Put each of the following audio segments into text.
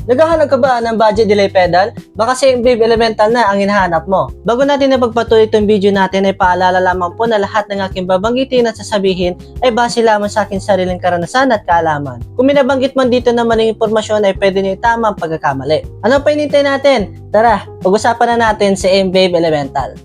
Naghahanap ka ba ng budget delay pedal? Baka si M-Wave Elemental na ang hinahanap mo. Bago natin na pagpatuloy itong video natin ay paalala lamang po na lahat ng aking babanggitin at sasabihin ay base lamang sa aking sariling karanasan at kaalaman. Kung minabanggit man dito na maling impormasyon ay pwede niyo itama ang pagkakamali. Ano pa hinintay natin? Tara, pag-usapan na natin si M-Wave Elemental.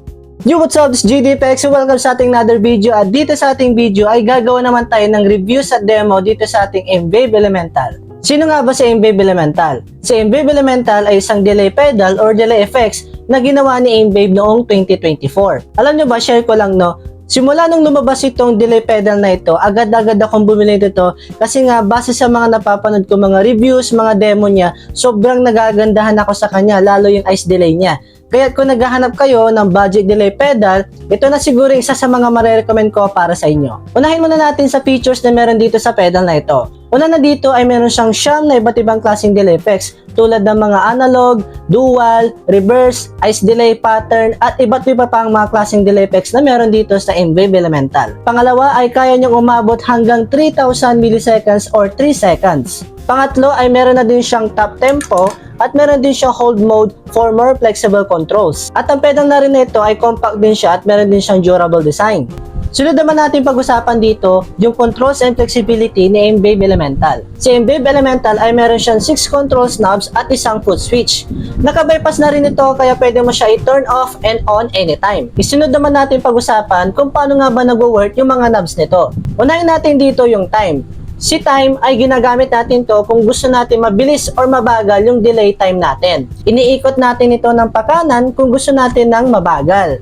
Yo, what's up? This is GDPX. Welcome sa ating another video at dito sa ating video ay gagawa naman tayo ng reviews at demo dito sa ating M-Wave Elemental. Sino nga ba si M-Wave Elemental? Si M-Wave Elemental ay isang delay pedal or delay effects na ginawa ni M-Wave noong 2024. Alam nyo ba, share ko lang no, simula nung lumabas itong delay pedal na ito, agad-agad akong bumili nito kasi nga base sa mga napapanood ko mga reviews, mga demo niya, sobrang nagagandahan ako sa kanya, lalo yung ice delay niya. Kaya kung naghahanap kayo ng budget delay pedal, ito na siguro isa sa mga marerecommend ko para sa inyo. Unahin muna natin sa features na meron dito sa pedal na ito. Una na dito ay meron siyang siyam na iba't ibang klaseng delay effects tulad ng mga analog, dual, reverse, ice delay pattern at iba't iba pang mga klaseng delay effects na meron dito sa M-Wave Elemental. Pangalawa ay kaya niyong umabot hanggang 3,000 milliseconds or 3 seconds. Pangatlo ay meron na din siyang top tempo at meron din siyang hold mode for more flexible controls. At ang pedal na rin nito ay compact din siya at meron din siyang durable design. Sunod naman natin pag-usapan dito yung controls and flexibility ni M-Wave Elemental. Si M-Wave Elemental ay meron siyang 6 controls knobs at isang foot switch. Naka-bypass na rin ito kaya pwede mo siya i-turn off and on anytime. Isunod naman natin pag-usapan kung paano nga ba nag-work yung mga knobs nito. Unahin natin dito yung time. Si time ay ginagamit natin to kung gusto natin mabilis or mabagal yung delay time natin. Iniikot natin ito ng pakanan kung gusto natin ng mabagal.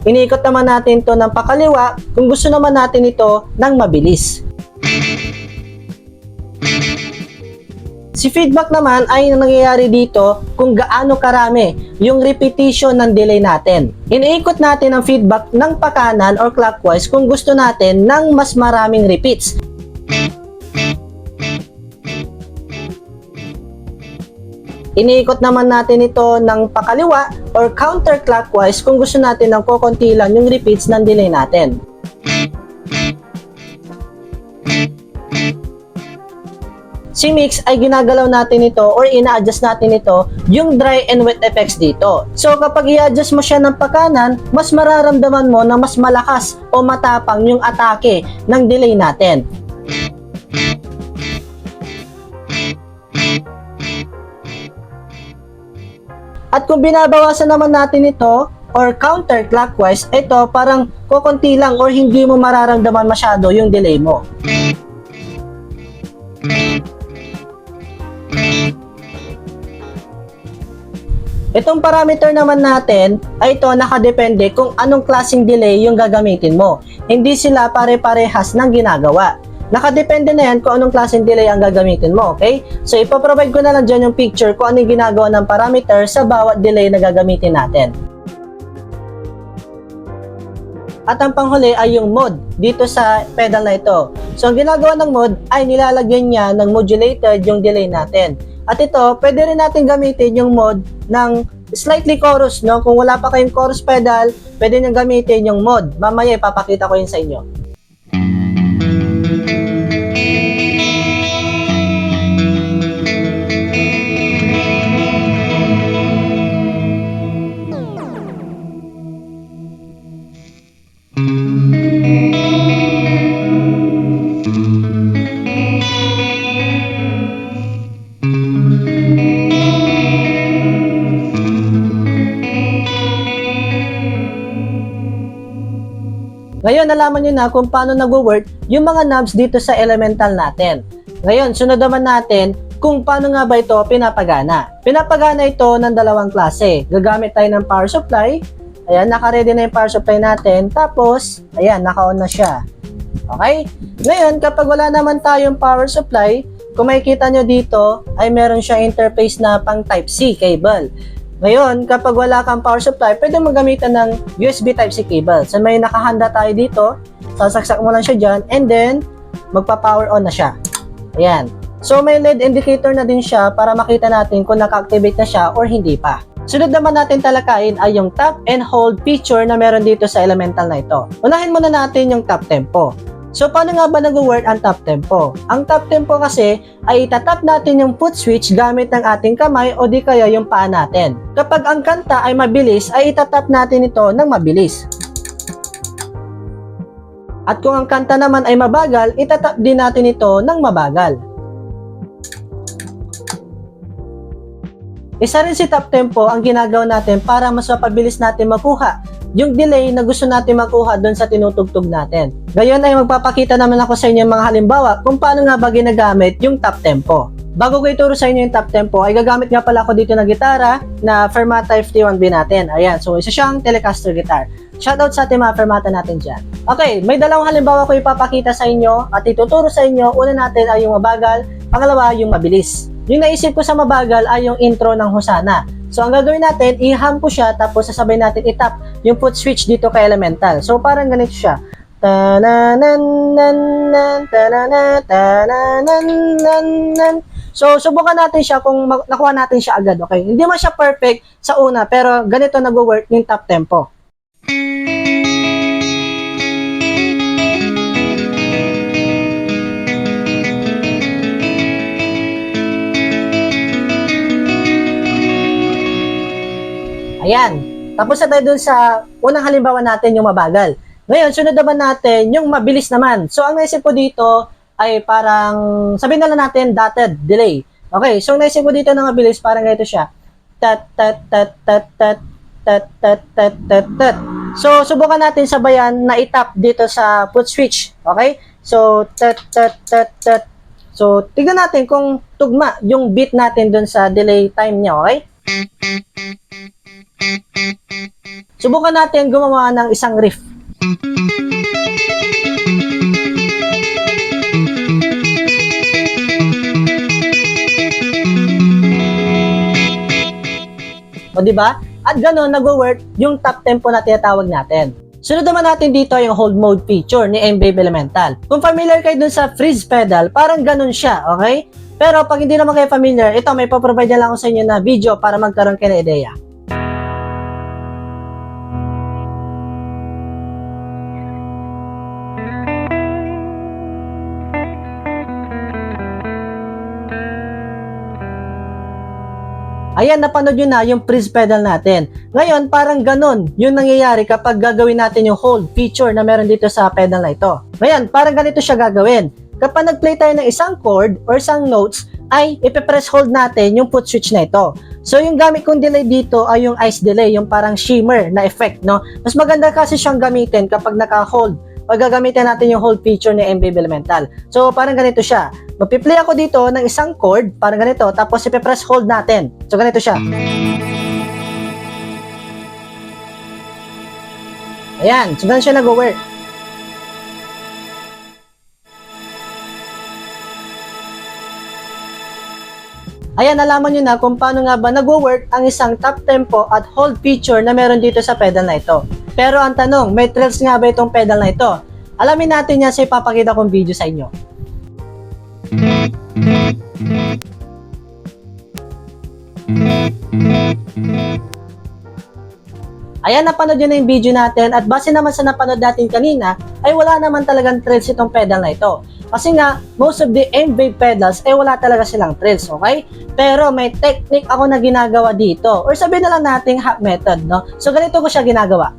Iniikot naman natin to ng pakaliwa kung gusto naman natin ito ng mabilis. Si feedback naman ay nangyayari dito kung gaano karami yung repetition ng delay natin. Iniikot natin ang feedback ng pakanan or clockwise kung gusto natin ng mas maraming repeats. Iniikot naman natin ito ng pakaliwa or counterclockwise kung gusto natin ng kokonti lang yung repeats ng delay natin. Si mix ay ginagalaw natin ito or ina-adjust natin ito yung dry and wet effects dito. So kapag i-adjust mo siya ng pakanan, mas mararamdaman mo na mas malakas o matapang yung atake ng delay natin. At kung binabawasan naman natin ito or counterclockwise, ito parang kokonti lang or hindi mo mararamdaman masyado yung delay mo. Itong parameter naman natin ay ito nakadepende kung anong klaseng delay yung gagamitin mo. Hindi sila pare-parehas ng ginagawa. Nakadepende na yan kung anong klaseng delay ang gagamitin mo, okay? So, ipaprovide ko na lang dyan yung picture kung ano yung ginagawa ng parameter sa bawat delay na gagamitin natin. At ang panghuli ay yung mode dito sa pedal na ito. So, ang ginagawa ng mode ay nilalagyan niya ng modulated yung delay natin. At ito, pwede rin natin gamitin yung mode ng slightly chorus, no? Kung wala pa kayong chorus pedal, pwede nyo gamitin yung mode. Mamaya ipapakita ko yun sa inyo. Ngayon, nalaman nyo na kung paano nag-work yung mga knobs dito sa Elemental natin. Ngayon, sunod naman natin kung paano nga ba ito pinapagana. Pinapagana ito ng dalawang klase. Gagamit tayo ng power supply. Ayan, naka-ready na yung power supply natin. Tapos, ayan, naka-on na siya. Okay? Ngayon, kapag wala naman tayong power supply, kung makikita nyo dito, ay meron siyang interface na pang Type-C cable. Ngayon, kapag wala kang power supply, pwede mo gamitan ng USB Type-C cable. So, may nakahanda tayo dito. Sasaksak mo lang siya dyan. And then, magpa-power on na siya. Ayan. So, may LED indicator na din siya para makita natin kung naka-activate na siya or hindi pa. Sunod naman natin talakayin ay yung tap and hold feature na meron dito sa Elemental na ito. Unahin muna natin yung tap tempo. So, paano nga ba nag-work ang top tempo? Ang top tempo kasi ay itatap natin yung foot switch gamit ng ating kamay o di kaya yung paa natin. Kapag ang kanta ay mabilis, ay itatap natin ito ng mabilis. At kung ang kanta naman ay mabagal, itatap din natin ito ng mabagal. Isa rin si top tempo ang ginagawa natin para mas mapabilis natin makuha yung delay na gusto natin makuha doon sa tinutugtog natin. Ngayon ay magpapakita naman ako sa inyo mga halimbawa kung paano nga ba ginagamit yung top tempo. Bago ko ituro sa inyo yung top tempo, ay gagamit nga pala ako dito ng gitara na Fermata FT1B natin. Ayan, so isa siyang Telecaster guitar. Shoutout sa ating mga Fermata natin dyan. Okay, may dalawang halimbawa ko ipapakita sa inyo at ituturo sa inyo. Una natin ay yung mabagal, pangalawa yung mabilis. Yung naisip ko sa mabagal ay yung intro ng Hosanna. So, ang gagawin natin, i-hum ko siya, tapos sasabay natin itap yung foot switch dito kay Elemental. So, parang ganito siya. So, subukan natin siya kung nakuha natin siya agad, okay? Hindi man siya perfect sa una, pero ganito nag-work yung top tempo. Ayan. Tapos na tayo dun sa unang halimbawa natin, yung mabagal. Ngayon, sunod naman natin yung mabilis naman. So, ang naisip ko dito ay parang, sabihin na lang natin, dotted delay. Okay, so ang naisip ko dito na mabilis, parang ganito siya. Tat, tat, tat, tat, tat, tat, tat, tat, tat, tat. So, subukan natin sabayan na itap dito sa foot switch. Okay? So, tat, tat, tat, tat. So, tignan natin kung tugma yung beat natin dun sa delay time niya. Okay? Subukan natin gumawa ng isang riff. O diba? At gano'n nag-work yung top tempo na tinatawag natin. Sunod naman natin dito yung hold mode feature ni M-Wave Elemental. Kung familiar kayo dun sa freeze pedal, parang gano'n siya, okay? Pero pag hindi naman kayo familiar, ito may paprovide na lang ako sa inyo na video para magkaroon kayo ng ideya. Ayan, napanood nyo na yung freeze pedal natin. Ngayon, parang ganun yung nangyayari kapag gagawin natin yung hold feature na meron dito sa pedal na ito. Ngayon, parang ganito siya gagawin. Kapag nag-play tayo ng isang chord or isang notes, ay ipipress hold natin yung foot switch na ito. So, yung gamit kong delay dito ay yung ice delay, yung parang shimmer na effect, no? Mas maganda kasi siyang gamitin kapag naka-hold. Pag gagamitin natin yung hold feature ni M-Wave Elemental. So, parang ganito siya. Magpi-play ako dito ng isang chord, parang ganito, tapos ipipress hold natin. So, ganito siya. Ayan, so ganun siya nag-work. Ayan, nalaman nyo na kung paano nga ba nag-work ang isang top tempo at hold feature na meron dito sa pedal na ito. Pero ang tanong, may thrills nga ba itong pedal na ito? Alamin natin yan sa ipapakita kong video sa inyo. Ayan, napanood yun na yung video natin at base naman sa napanood natin kanina, ay wala naman talagang thrills itong pedal na ito. Kasi nga, most of the M-Wave pedals, ay wala talaga silang thrills, okay? Pero may technique ako na ginagawa dito. Or sabihin na lang natin hack method, no? So, ganito ko siya ginagawa.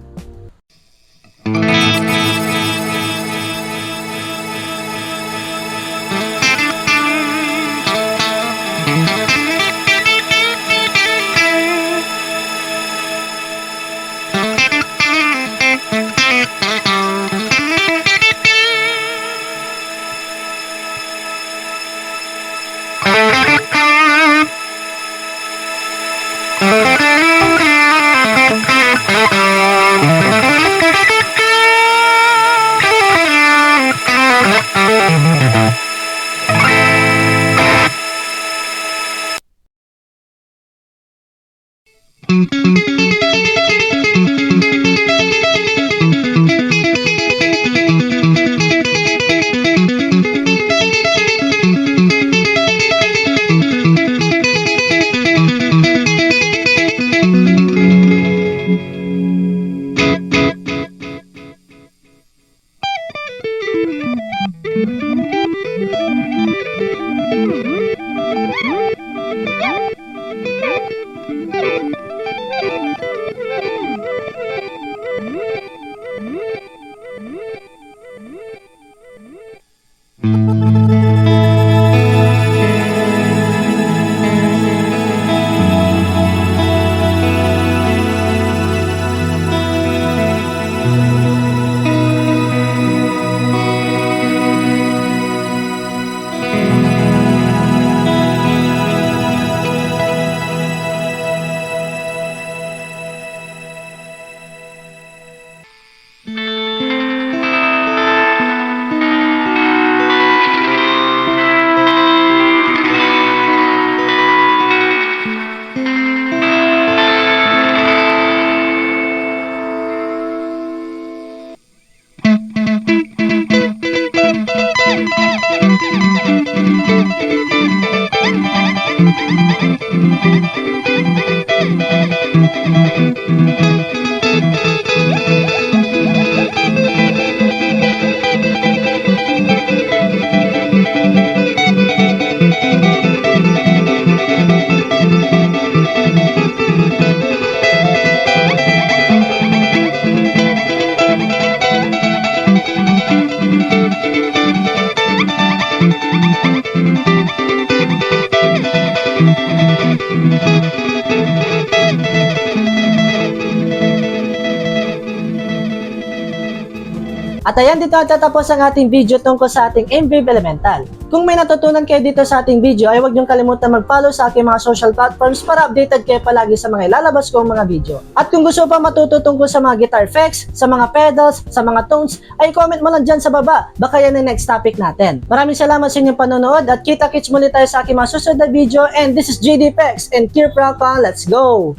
At ayan, dito natatapos ang ating video tungkol sa ating MVib Elemental. Kung may natutunan kayo dito sa ating video, ay huwag niyong kalimutan mag-follow sa aking mga social platforms para updated kayo palagi sa mga ilalabas kong mga video. At kung gusto pa matuto tungkol sa mga guitar effects, sa mga pedals, sa mga tones, ay comment mo lang dyan sa baba. Baka yan ang next topic natin. Maraming salamat sa inyong panonood at kita-kits muli tayo sa aking mga susunod na video. And this is JD Pex and Kier Franco. Let's go!